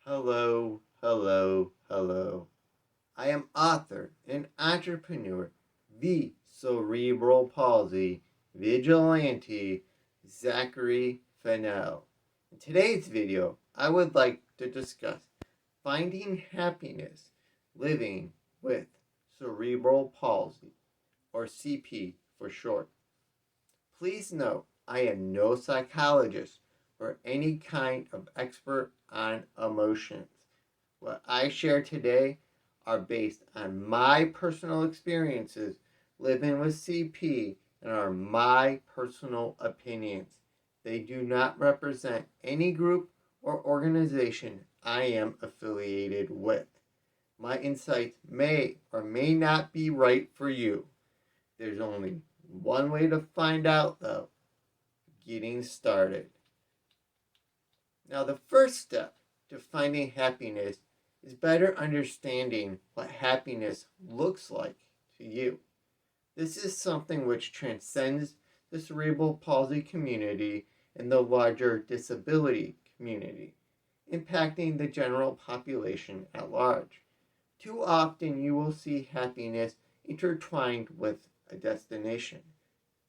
Hello, hello, hello. I am author and entrepreneur, the Cerebral Palsy Vigilante, Zachary Fennell. In today's video, I would like to discuss finding happiness living with cerebral palsy, or CP for short. Please note, I am no psychologist or any kind of expert on emotions. What I share today are based on my personal experiences living with CP and are my personal opinions. They do not represent any group or organization I am affiliated with. My insights may or may not be right for you. There's only one way to find out, though: getting started. Now, the first step to finding happiness is better understanding what happiness looks like to you. This is something which transcends the cerebral palsy community and the larger disability community, impacting the general population at large. Too often you will see happiness intertwined with a destination.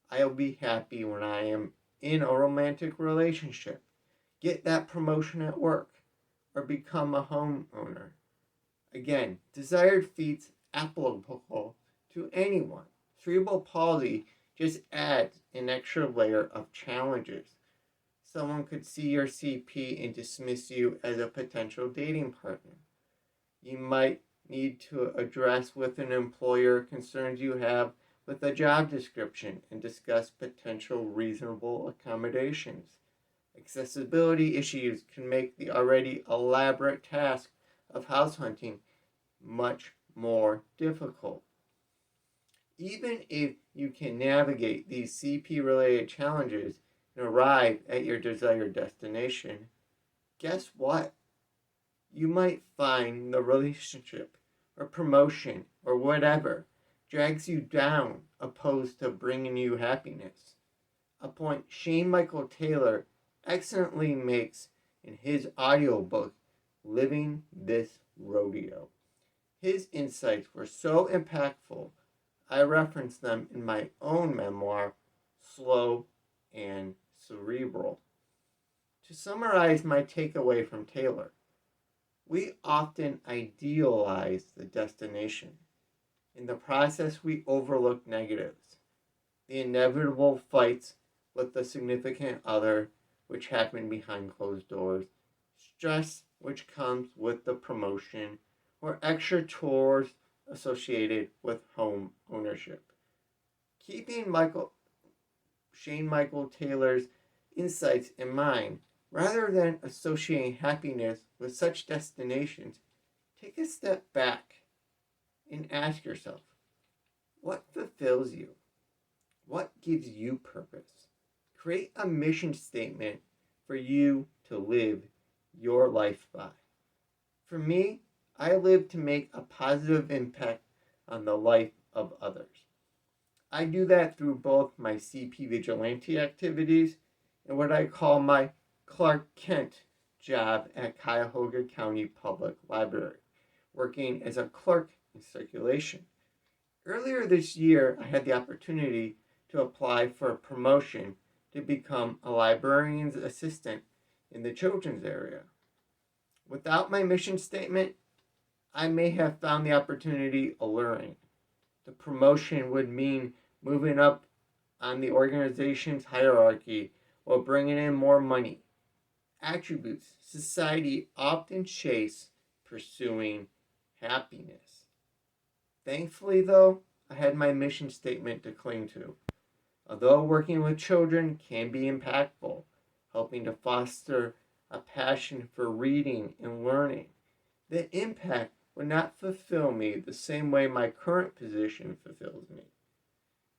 I will be happy when I am in a romantic relationship, get that promotion at work, or become a homeowner. Again, desired feats applicable to anyone. Cerebral palsy just adds an extra layer of challenges. Someone could see your CP and dismiss you as a potential dating partner. You might need to address with an employer concerns you have with a job description and discuss potential reasonable accommodations. Accessibility issues can make the already elaborate task of house hunting much more difficult. Even if you can navigate these CP related challenges and arrive at your desired destination, guess what? You might find the relationship or promotion or whatever drags you down opposed to bringing you happiness. A point Shane Michael Taylor excellently makes in his audiobook, Living This Rodeo. His insights were so impactful, I reference them in my own memoir, Slow and Cerebral. To summarize my takeaway from Taylor, we often idealize the destination. In the process, we overlook negatives, the inevitable fights with the significant other, which happen behind closed doors, stress which comes with the promotion, or extra chores associated with home ownership. Keeping Shane Michael Taylor's insights in mind, rather than associating happiness with such destinations, take a step back and ask yourself, what fulfills you? What gives you purpose? Create a mission statement for you to live your life by. For me, I live to make a positive impact on the life of others. I do that through both my CP vigilante activities and what I call my Clark Kent job at Cuyahoga County Public Library, working as a clerk in circulation. Earlier this year, I had the opportunity to apply for a promotion to become a librarian's assistant in the children's area. Without my mission statement, I may have found the opportunity alluring. The promotion would mean moving up on the organization's hierarchy while bringing in more money. Attributes society often chase pursuing happiness. Thankfully, though, I had my mission statement to cling to. Although working with children can be impactful, helping to foster a passion for reading and learning, the impact would not fulfill me the same way my current position fulfills me.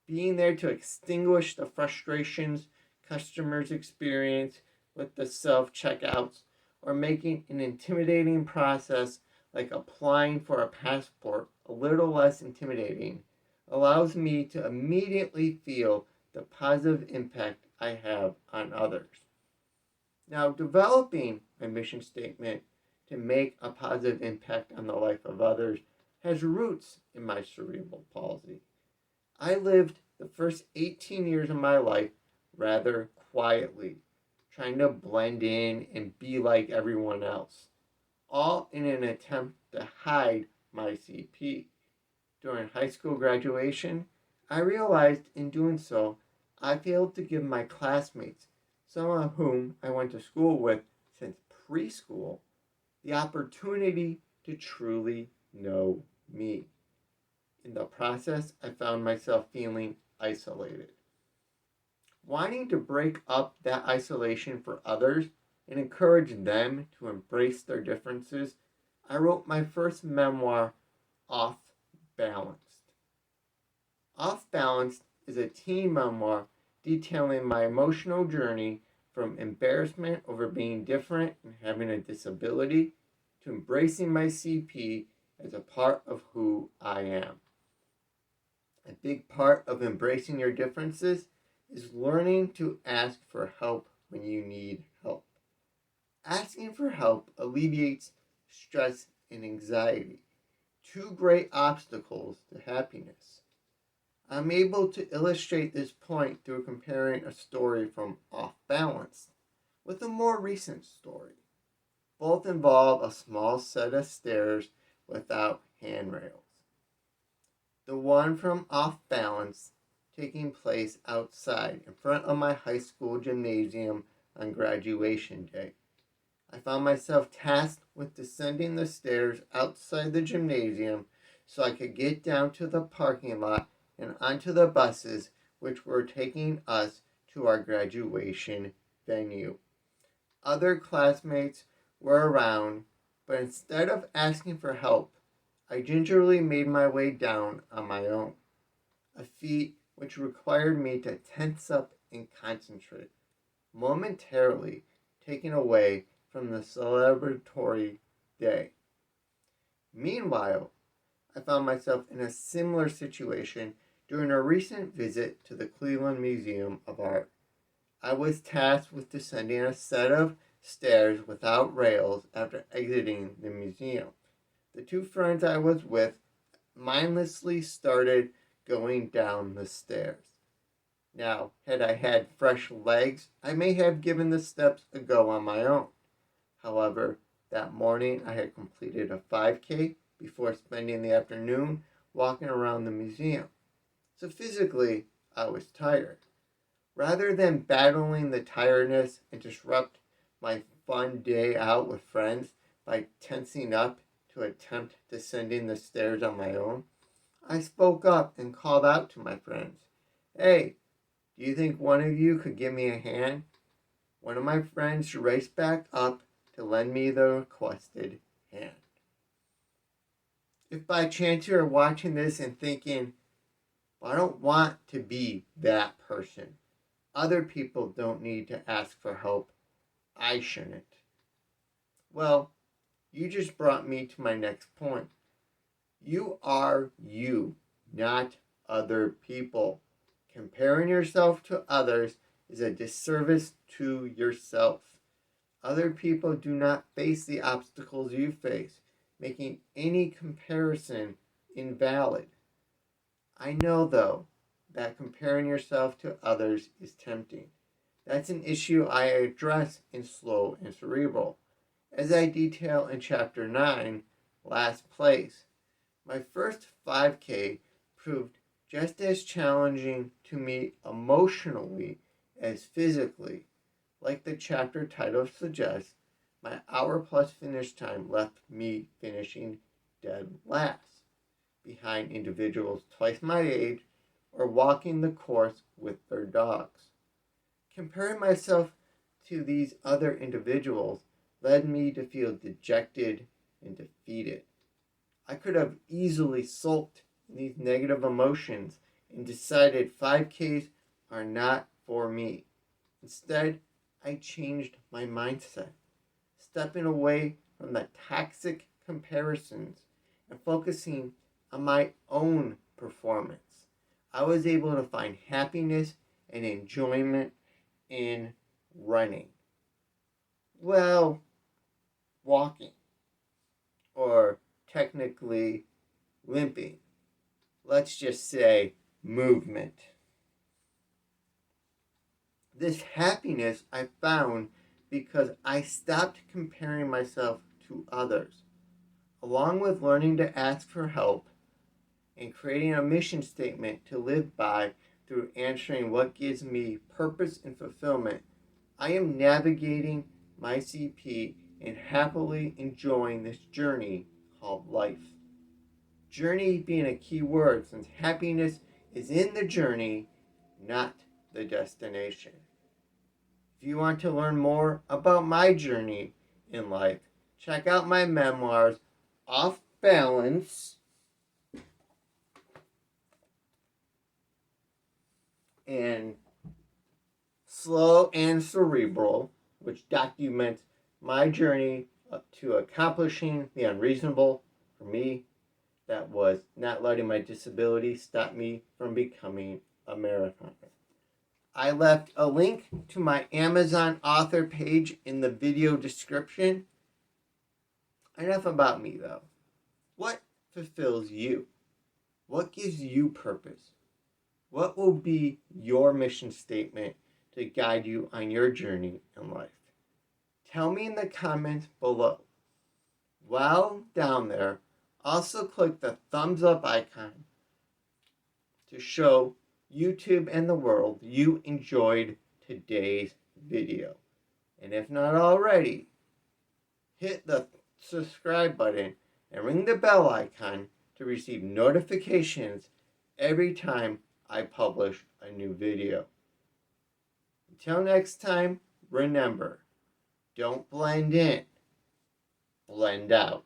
Being there to extinguish the frustrations customers experience with the self-checkouts, or making an intimidating process like applying for a passport a little less intimidating, allows me to immediately feel the positive impact I have on others. Now, developing my mission statement to make a positive impact on the life of others has roots in my cerebral palsy. I lived the first 18 years of my life rather quietly, trying to blend in and be like everyone else, all in an attempt to hide my CP. During high school graduation, I realized in doing so, I failed to give my classmates, some of whom I went to school with since preschool, the opportunity to truly know me. In the process, I found myself feeling isolated. Wanting to break up that isolation for others and encourage them to embrace their differences, I wrote my first memoir, Off Balanced. Off Balanced is a teen memoir detailing my emotional journey from embarrassment over being different and having a disability to embracing my CP as a part of who I am. A big part of embracing your differences is learning to ask for help when you need help. Asking for help alleviates stress and anxiety, two great obstacles to happiness. I'm able to illustrate this point through comparing a story from Off Balance with a more recent story. Both involve a small set of stairs without handrails. The one from Off Balance taking place outside in front of my high school gymnasium on graduation day. I found myself tasked with descending the stairs outside the gymnasium so I could get down to the parking lot and onto the buses which were taking us to our graduation venue. Other classmates were around, but instead of asking for help, I gingerly made my way down on my own, a feat which required me to tense up and concentrate, momentarily taken away from the celebratory day. Meanwhile, I found myself in a similar situation during a recent visit to the Cleveland Museum of Art. I was tasked with descending a set of stairs without rails after exiting the museum. The two friends I was with mindlessly started going down the stairs. Now, had I had fresh legs, I may have given the steps a go on my own. However, that morning I had completed a 5K before spending the afternoon walking around the museum. So physically, I was tired. Rather than battling the tiredness and disrupt my fun day out with friends by tensing up to attempt descending the stairs on my own, I spoke up and called out to my friends, "Hey, do you think one of you could give me a hand?" One of my friends raced back up to lend me the requested hand. If by chance you're watching this and thinking, I don't want to be that person. Other people don't need to ask for help. I shouldn't. Well, you just brought me to my next point. You are you, not other people. Comparing yourself to others is a disservice to yourself. Other people do not face the obstacles you face, making any comparison invalid. I know, though, that comparing yourself to others is tempting. That's an issue I address in Slow and Cerebral. As I detail in Chapter 9, Last Place, my first 5K proved just as challenging to me emotionally as physically. Like the chapter title suggests, my hour-plus finish time left me finishing dead last, behind individuals twice my age or walking the course with their dogs. Comparing myself to these other individuals led me to feel dejected and defeated. I could have easily sulked in these negative emotions and decided 5Ks are not for me. Instead, I changed my mindset, stepping away from the toxic comparisons and focusing on my own performance. I was able to find happiness and enjoyment in running. Well, walking. technically limping. Let's just say movement. This happiness I found because I stopped comparing myself to others. Along with learning to ask for help and creating a mission statement to live by through answering what gives me purpose and fulfillment, I am navigating my CP and happily enjoying this journey called life. Journey being a key word, since happiness is in the journey, not the destination. If you want to learn more about my journey in life, check out my memoirs, Off Balance and Slow and Cerebral, which documents my journey to accomplishing the unreasonable for me. That was not letting my disability stop me from becoming a marathoner. I left a link to my Amazon author page in the video description. Enough about me, though. What fulfills you? What gives you purpose? What will be your mission statement to guide you on your journey in life? Tell me in the comments below. While down there, also click the thumbs up icon to show YouTube and the world you enjoyed today's video. And if not already, hit the subscribe button and ring the bell icon to receive notifications every time I publish a new video. Until next time, remember, don't blend in, blend out.